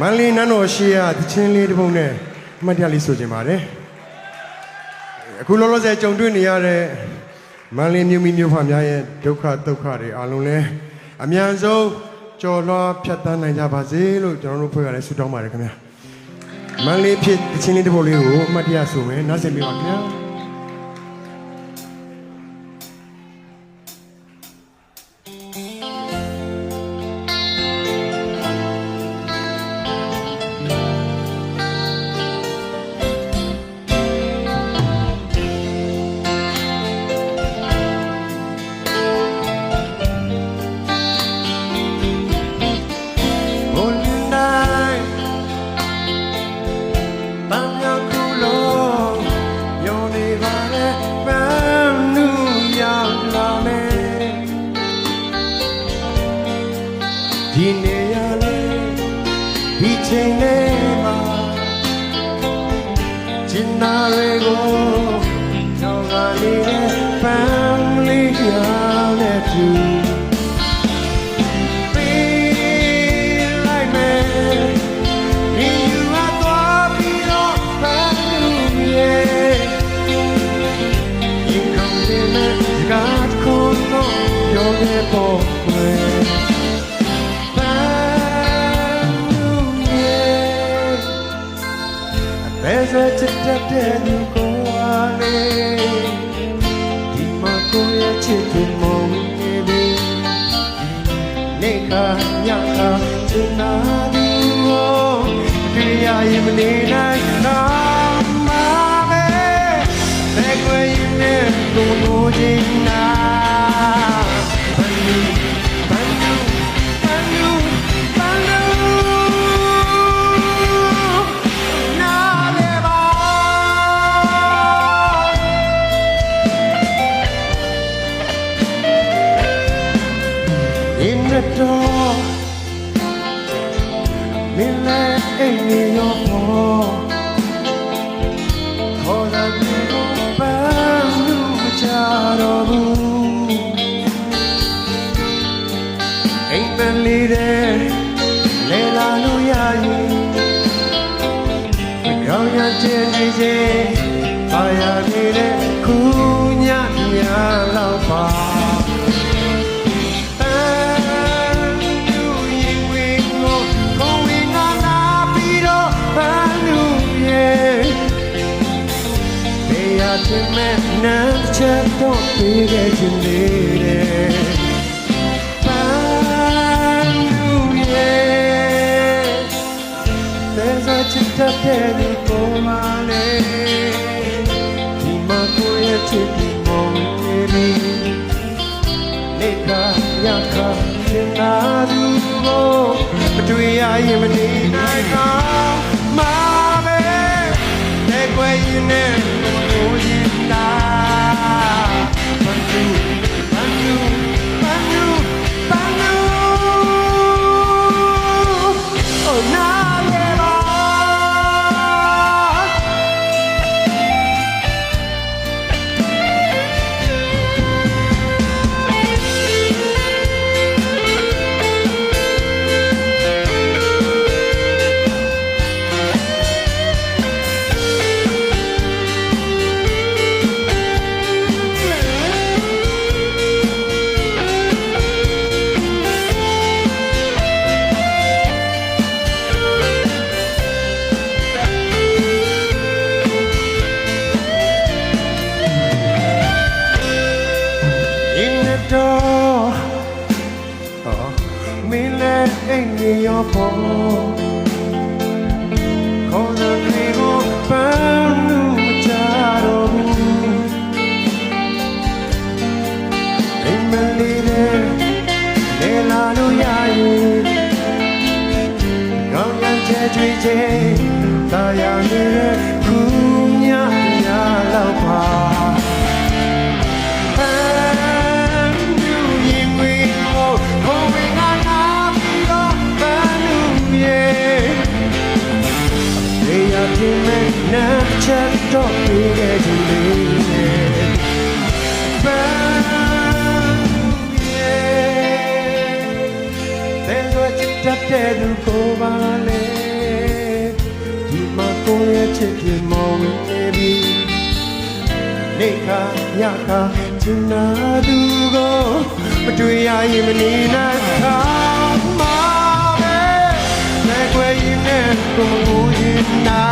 မန်လေးနန်းတော်ရှိရတချင်းလေးတစ်ပုံနဲ့အမှတ်တရလေးဆိုချင်ပါတယ်အခုလောလောဆယ်ကြုံတွေ့နေရတဲ့မန်လေးမြို့မိမြို့ဖများရဲ့ဒုက္ခတွေအားလုံးလဲအမြန်ဆုံးကျော်လွှားဖြတ်သန်းနိုင်ကြပါစေလို့ကျွန်တော်တို့ဖွဲ့ရတဲ့ဆုတောင်းပါတယ်ခင်ဗျာမန်လေးဖြစ်တချင်းလေးတစ်ပုံလေးကိုအမှတ်တရဆိုမယ်နားဆင်ပေးပါခင်ဗျာဒီနေရာလေးဒီချိန်လေးမှာကျင်နာတွေကိုတော့ကလေးနဲ့ family များနဲ့တူThere's a chit-chatကိုအားလေးဒီမှာကိုရဲ့ချစ်သူမုန်းနေပြီနေခါညခါချင်နာသူကိုတရားရင်မနေနိုင်တော့မှာပဲတဲ့ကွယ်ရင်နဲ့ကိုလိုချင်နာIn the door, midnight in your home. Cause I go back to the child. Ain't been leading, Lela Luyayi. The Ganya Jenny, Fire needed, Kunya Lava. Nam chat don't be getting needed. There's a chit up there for my name. Timakoya chitty baby. Leka yaka inarugo. But we are even in I come. My baby, take away your name. In your phone, cause I dream of a new child. In my little, Lela Luyayi. Young and Jedri, Diane, Kunya Lava. Nam chat don't be getting needed. There's a chit-chat there to go by. နေခါညခါချင်နာသူကိုမတွေ့ရရင်မနေနိုင်ခါမှာပဲလက်ွယ်ရင်နဲ့ကိုမကိုရင်နာ